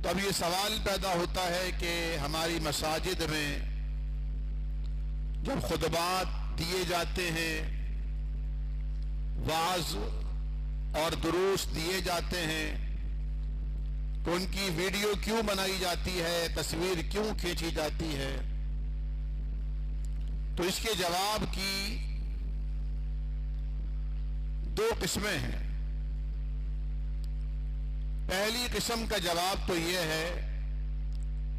تو اب یہ سوال پیدا ہوتا ہے کہ ہماری مساجد میں جب خطبات دیے جاتے ہیں، وعظ اور دروس دیے جاتے ہیں، تو ان کی ویڈیو کیوں بنائی جاتی ہے، تصویر کیوں کھینچی جاتی ہے؟ تو اس کے جواب کی دو قسمیں ہیں۔ پہلی قسم کا جواب تو یہ ہے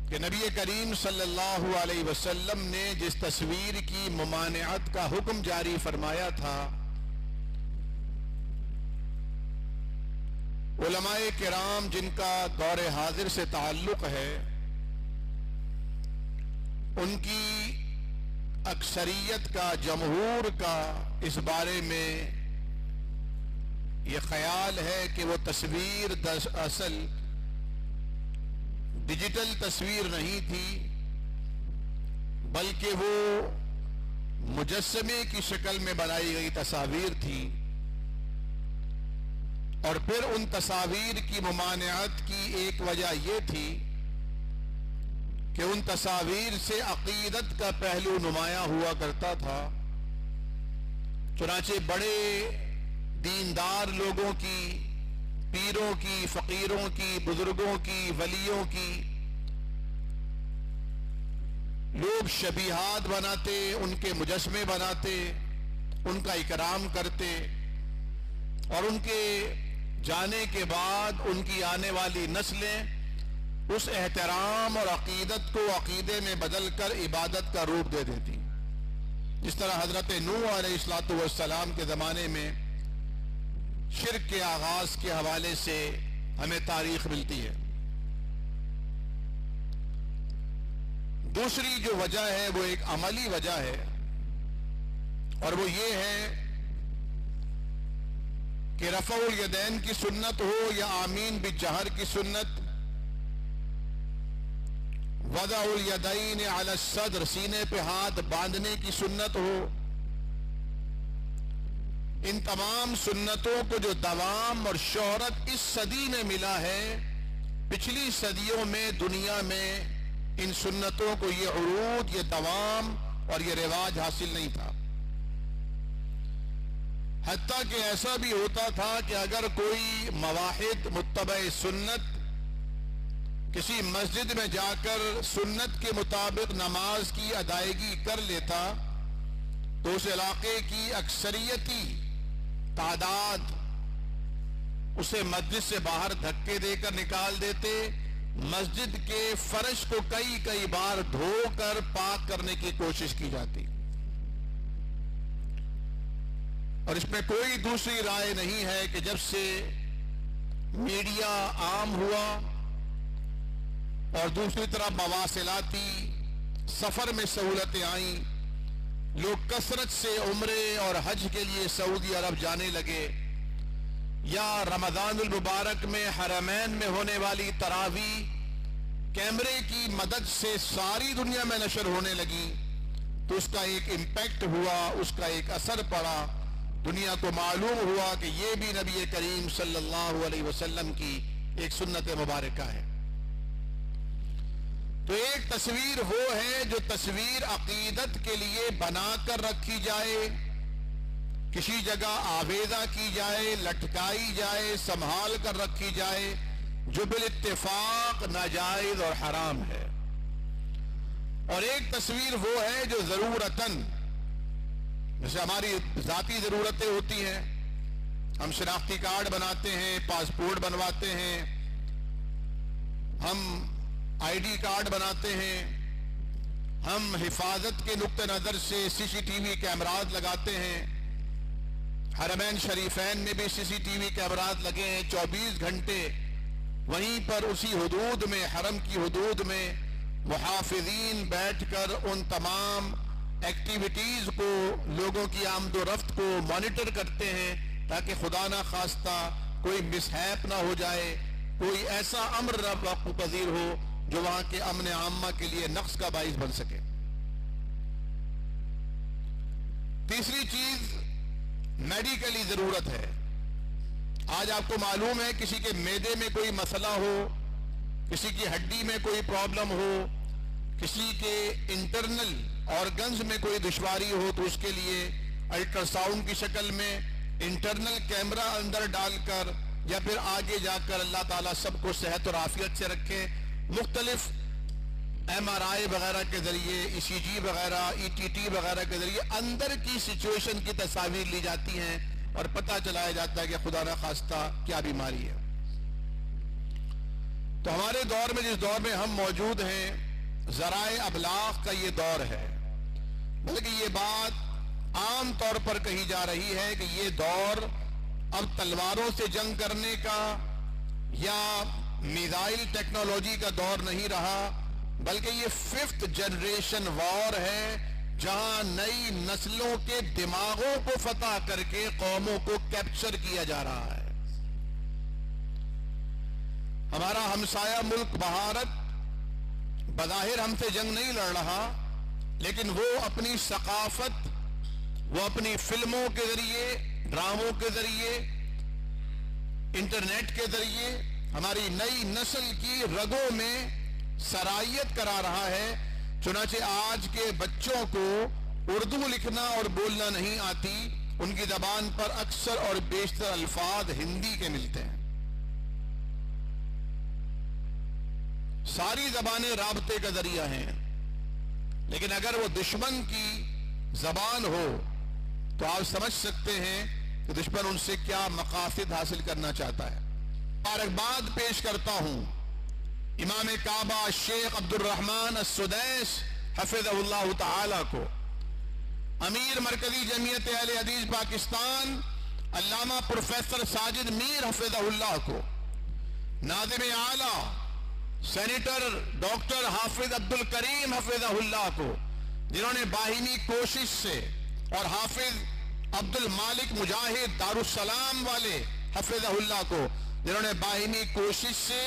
کہ نبی کریم صلی اللہ علیہ وسلم نے جس تصویر کی ممانعت کا حکم جاری فرمایا تھا، علماء کرام جن کا دور حاضر سے تعلق ہے، ان کی اکثریت کا، جمہور کا اس بارے میں یہ خیال ہے کہ وہ تصویر دراصل ڈیجیٹل تصویر نہیں تھی، بلکہ وہ مجسمے کی شکل میں بنائی گئی تصاویر تھی، اور پھر ان تصاویر کی ممانعت کی ایک وجہ یہ تھی کہ ان تصاویر سے عقیدت کا پہلو نمایاں ہوا کرتا تھا۔ چنانچہ بڑے دیندار لوگوں کی، پیروں کی، فقیروں کی، بزرگوں کی، ولیوں کی لوگ شبیہات بناتے، ان کے مجسمے بناتے، ان کا اکرام کرتے، اور ان کے جانے کے بعد ان کی آنے والی نسلیں اس احترام اور عقیدت کو عقیدے میں بدل کر عبادت کا روپ دے دیتی، جس طرح حضرت نوح علیہ السلام کے زمانے میں شرک کے آغاز کے حوالے سے ہمیں تاریخ ملتی ہے۔ دوسری جو وجہ ہے وہ ایک عملی وجہ ہے، اور وہ یہ ہے کہ رفع الیدین کی سنت ہو یا آمین بالجہر کی سنت، وضع الیدین علی الصدر سینے پہ ہاتھ باندھنے کی سنت ہو، ان تمام سنتوں کو جو دوام اور شہرت اس صدی میں ملا ہے، پچھلی صدیوں میں دنیا میں ان سنتوں کو یہ عروج، یہ دوام اور یہ رواج حاصل نہیں تھا۔ حتیٰ کہ ایسا بھی ہوتا تھا کہ اگر کوئی مواحد متبع سنت کسی مسجد میں جا کر سنت کے مطابق نماز کی ادائیگی کر لیتا، تو اس علاقے کی اکثریتی تعداد اسے مسجد سے باہر دھکے دے کر نکال دیتے، مسجد کے فرش کو کئی بار دھو کر پاک کرنے کی کوشش کی جاتی۔ اور اس میں کوئی دوسری رائے نہیں ہے کہ جب سے میڈیا عام ہوا اور دوسری طرف مواصلاتی سفر میں سہولتیں آئیں، لوگ کثرت سے عمرے اور حج کے لیے سعودی عرب جانے لگے، یا رمضان المبارک میں حرمین میں ہونے والی تراویح کیمرے کی مدد سے ساری دنیا میں نشر ہونے لگی، تو اس کا ایک امپیکٹ ہوا، اس کا ایک اثر پڑا، دنیا کو معلوم ہوا کہ یہ بھی نبی کریم صلی اللہ علیہ وسلم کی ایک سنت مبارکہ ہے۔ تو ایک تصویر وہ ہے جو تصویر عقیدت کے لیے بنا کر رکھی جائے، کسی جگہ آویزہ کی جائے، لٹکائی جائے، سنبھال کر رکھی جائے، جو بالاتفاق ناجائز اور حرام ہے۔ اور ایک تصویر وہ ہے جو ضرورتاً، جیسے ہماری ذاتی ضرورتیں ہوتی ہیں، ہم شناختی کارڈ بناتے ہیں، پاسپورٹ بنواتے ہیں، ہم آئی ڈی کارڈ بناتے ہیں، ہم حفاظت کے نقطہ نظر سے سی سی ٹی وی کیمرات لگاتے ہیں، حرمین شریفین میں بھی سی سی ٹی وی کیمرات لگے ہیں 24 گھنٹے، وہیں پر اسی حدود میں، حرم کی حدود میں محافظین بیٹھ کر ان تمام ایکٹیویٹیز کو، لوگوں کی آمد و رفت کو مانیٹر کرتے ہیں، تاکہ خدا نہ خواستہ کوئی مسہیپ نہ ہو جائے، کوئی ایسا امر نہ وقوع پذیر ہو جو وہاں کے امن عامہ کے لیے نقص کا باعث بن سکے۔ تیسری چیز میڈیکلی ضرورت ہے۔ آج آپ کو معلوم ہے کسی کے معدے میں کوئی مسئلہ ہو کسی کی ہڈی میں کوئی پرابلم ہو، کسی کے انٹرنل آرگنز میں کوئی دشواری ہو، تو اس کے لیے الٹرا ساؤنڈ کی شکل میں انٹرنل کیمرہ اندر ڈال کر یا پھر آگے جا کر اللہ تعالیٰ سب کو صحت اور عافیت سے رکھے، مختلف ایم آر آئی وغیرہ کے ذریعے، ای سی جی وغیرہ، ای ٹی ٹی وغیرہ کے ذریعے اندر کی سچویشن کی تصاویر لی جاتی ہیں اور پتہ چلایا جاتا ہے کہ خدا نہ خواستہ کیا بیماری ہے۔ تو ہمارے دور میں، جس دور میں ہم موجود ہیں، ذرائع ابلاغ کا یہ دور ہے، بلکہ یہ بات عام طور پر کہی جا رہی ہے کہ یہ دور اب تلواروں سے جنگ کرنے کا یا میزائل ٹیکنالوجی کا دور نہیں رہا، بلکہ یہ 5th جنریشن وار ہے، جہاں نئی نسلوں کے دماغوں کو فتح کر کے قوموں کو کیپچر کیا جا رہا ہے۔ ہمارا ہمسایہ ملک بھارت بظاہر ہم سے جنگ نہیں لڑ رہا، لیکن وہ اپنی ثقافت، وہ اپنی فلموں کے ذریعے، ڈراموں کے ذریعے، انٹرنیٹ کے ذریعے ہماری نئی نسل کی رگوں میں سرایت کرا رہا ہے۔ چنانچہ آج کے بچوں کو اردو لکھنا اور بولنا نہیں آتی، ان کی زبان پر اکثر اور بیشتر الفاظ ہندی کے ملتے ہیں۔ ساری زبانیں رابطے کا ذریعہ ہیں، لیکن اگر وہ دشمن کی زبان ہو تو آپ سمجھ سکتے ہیں کہ دشمن ان سے کیا مقاصد حاصل کرنا چاہتا ہے۔ مبارکباد پیش کرتا ہوں امام کعبہ شیخ عبد الرحمن السدیس حفظہ اللہ تعالی کو، امیر مرکزی جمعیت اہل حدیث پاکستان علامہ پروفیسر ساجد میر حفظہ اللہ کو، ناظم اعلیٰ سینیٹر ڈاکٹر حافظ عبد الکریم حفظہ اللہ کو، جنہوں نے باہمی کوشش سے، اور حافظ عبد المالک مجاہد دارالسلام والے حفظہ اللہ کو، جنہوں نے باہمی کوشش سے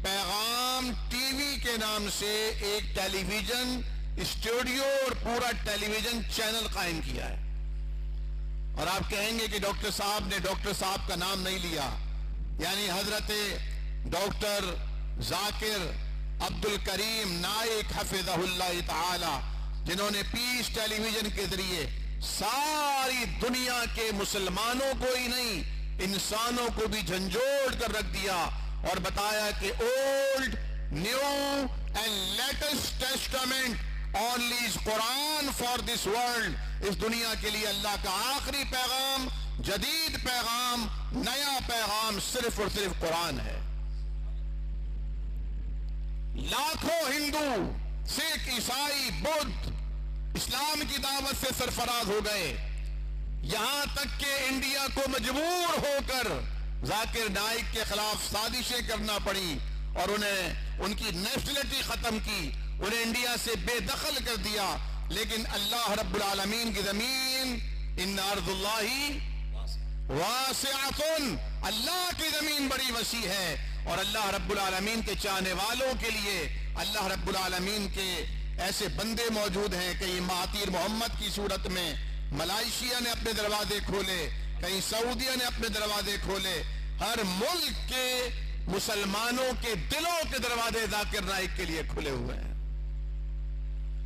پیغام ٹی وی کے نام سے ایک ٹیلی ویژن اسٹوڈیو اور پورا ٹیلی ویژن چینل قائم کیا ہے۔ اور آپ کہیں گے کہ ڈاکٹر صاحب نے ڈاکٹر صاحب کا نام نہیں لیا، یعنی حضرت ڈاکٹر ذاکر عبد الکریم نائک حفظہ اللہ تعالی، جنہوں نے پیس ٹیلی ویژن کے ذریعے ساری دنیا کے مسلمانوں کو ہی نہیں، انسانوں کو بھی جھنجھوڑ کر رکھ دیا اور بتایا کہ old, new and latest testament only is Quran for this world, اس دنیا کے لیے اللہ کا آخری پیغام، جدید پیغام، نیا پیغام صرف اور صرف قرآن ہے۔ لاکھوں ہندو، سکھ، عیسائی، بدھ اسلام کی دعوت سے سرفراز ہو گئے، یہاں تک کہ انڈیا کو مجبور ہو کر ذاکر نائک کے خلاف سازشیں کرنا پڑی اور انہیں ان کی نیشنلٹی ختم کی، انہیں انڈیا سے بے دخل کر دیا، لیکن اللہ رب العالمین کی زمین، ان ارض اللہ واسعۃ، اللہ کی زمین بڑی وسیع ہے، اور اللہ رب العالمین کے چاہنے والوں کے لیے اللہ رب العالمین کے ایسے بندے موجود ہیں، کہیں مہاتیر محمد کی صورت میں ملائیشیا نے اپنے دروازے کھولے، کہیں سعودیہ نے اپنے دروازے کھولے، ہر ملک کے مسلمانوں کے دلوں کے دروازے ذاکر نائک کے لیے کھلے ہوئے ہیں۔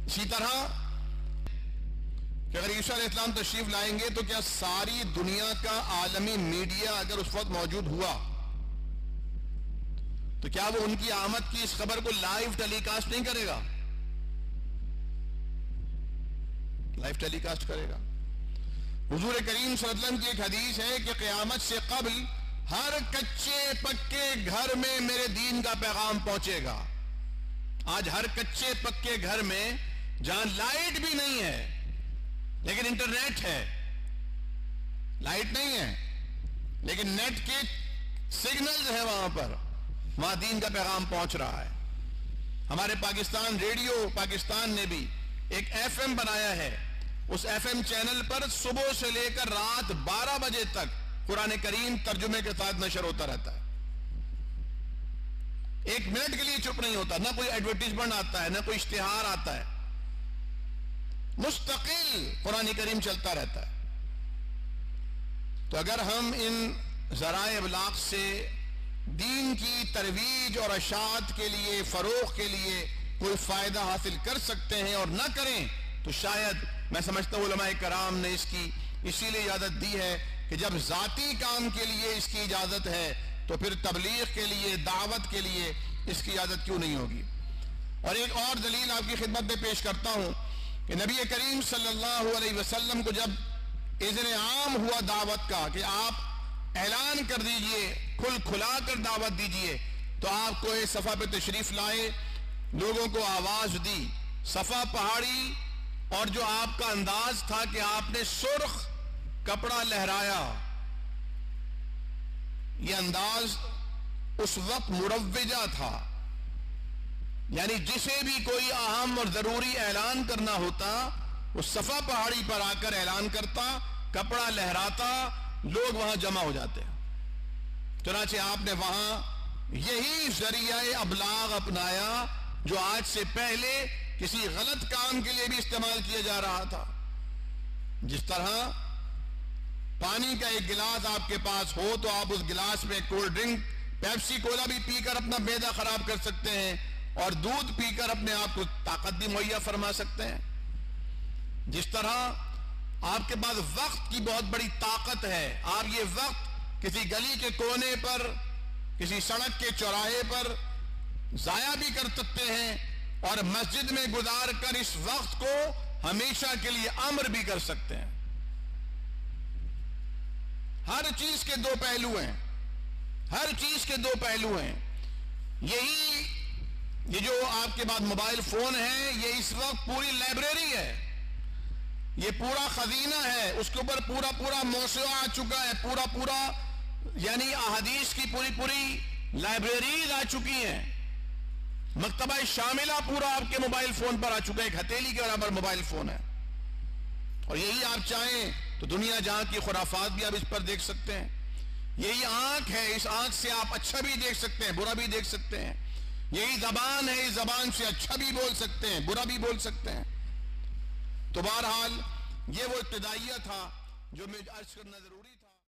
اسی طرح کہ اگر عیسیٰ علیہ السلام تشریف لائیں گے تو کیا ساری دنیا کا عالمی میڈیا اگر اس وقت موجود ہوا تو کیا وہ ان کی آمد کی اس خبر کو لائیو ٹیلی کاسٹ نہیں کرے گا؟ لائیو ٹیلی کاسٹ کرے گا۔ حضور کریم صلی اللہ علیہ وسلم کی ایک حدیث ہے کہ قیامت سے قبل ہر کچے پکے گھر میں میرے دین کا پیغام پہنچے گا۔ آج ہر کچے پکے گھر میں جہاں لائٹ بھی نہیں ہے لیکن انٹرنیٹ ہے، لائٹ نہیں ہے لیکن نیٹ کے سگنلز ہیں وہاں دین کا پیغام پہنچ رہا ہے۔ ہمارے پاکستان ریڈیو پاکستان نے بھی ایک ایف ایم بنایا ہے، اس ایف ایم چینل پر صبح سے لے کر رات 12 بجے تک قرآن کریم ترجمے کے ساتھ نشر ہوتا رہتا ہے۔ ایک منٹ کے لیے چپ نہیں ہوتا، نہ کوئی ایڈورٹیزمنٹ آتا ہے، نہ کوئی اشتہار آتا ہے، مستقل قرآن کریم چلتا رہتا ہے۔ تو اگر ہم ان ذرائع ابلاغ سے دین کی ترویج اور اشاعت کے لیے، فروغ کے لیے کوئی فائدہ حاصل کر سکتے ہیں اور نہ کریں تو شاید میں سمجھتا ہوں علماء کرام نے اس کی اسی لیے اجازت دی ہے کہ جب ذاتی کام کے لیے اس کی اجازت ہے تو پھر تبلیغ کے لیے، دعوت کے لیے اس کی اجازت کیوں نہیں ہوگی؟ اور ایک اور دلیل آپ کی خدمت میں پیش کرتا ہوں کہ نبی کریم صلی اللہ علیہ وسلم کو جب اذن عام ہوا دعوت کا کہ آپ اعلان کر دیجئے، کھلا کر دعوت دیجئے، تو آپ کوہ صفا پہ تشریف لائے، لوگوں کو آواز دی، صفا پہاڑی، اور جو آپ کا انداز تھا کہ آپ نے سرخ کپڑا لہرایا، یہ انداز اس وقت مروجہ تھا، یعنی جسے بھی کوئی اہم اور ضروری اعلان کرنا ہوتا وہ صفا پہاڑی پر آ کر اعلان کرتا، کپڑا لہراتا، لوگ وہاں جمع ہو جاتے۔ چنانچہ آپ نے وہاں یہی ذریعہ ابلاغ اپنایا جو آج سے پہلے کسی غلط کام کے لیے بھی استعمال کیا جا رہا تھا۔ جس طرح پانی کا ایک گلاس آپ کے پاس ہو تو آپ اس گلاس میں کولڈ ڈرنک، پیپسی کولا بھی پی کر اپنا معدہ خراب کر سکتے ہیں اور دودھ پی کر اپنے آپ کو طاقت بھی مہیا فرما سکتے ہیں۔ جس طرح آپ کے پاس وقت کی بہت بڑی طاقت ہے، آپ یہ وقت کسی گلی کے کونے پر، کسی سڑک کے چوراہے پر ضائع بھی کر سکتے ہیں اور مسجد میں گزار کر اس وقت کو ہمیشہ کے لیے امر بھی کر سکتے ہیں۔ ہر چیز کے دو پہلو ہیں، ہر چیز کے دو پہلو ہیں۔ یہ جو آپ کے پاس موبائل فون ہے، یہ اس وقت پوری لائبریری ہے، یہ پورا خزینہ ہے، اس کے اوپر پورا موسوعہ آ چکا ہے، پورا یعنی احادیث کی پوری لائبریریز آ چکی ہیں، مکتبہ شاملہ پورا آپ کے موبائل فون پر آ چکا ہے، ایک ہتھیلی کے برابر موبائل فون ہے۔ اور یہی آپ چاہیں تو دنیا جہاں کی خرافات بھی آپ اس پر دیکھ سکتے ہیں۔ یہی آنکھ ہے، اس آنکھ سے آپ اچھا بھی دیکھ سکتے ہیں، برا بھی دیکھ سکتے ہیں۔ یہی زبان ہے، اس زبان سے اچھا بھی بول سکتے ہیں، برا بھی بول سکتے ہیں۔ تو بہرحال یہ وہ ابتدائیہ تھا جو میں عرض کرنا ضرور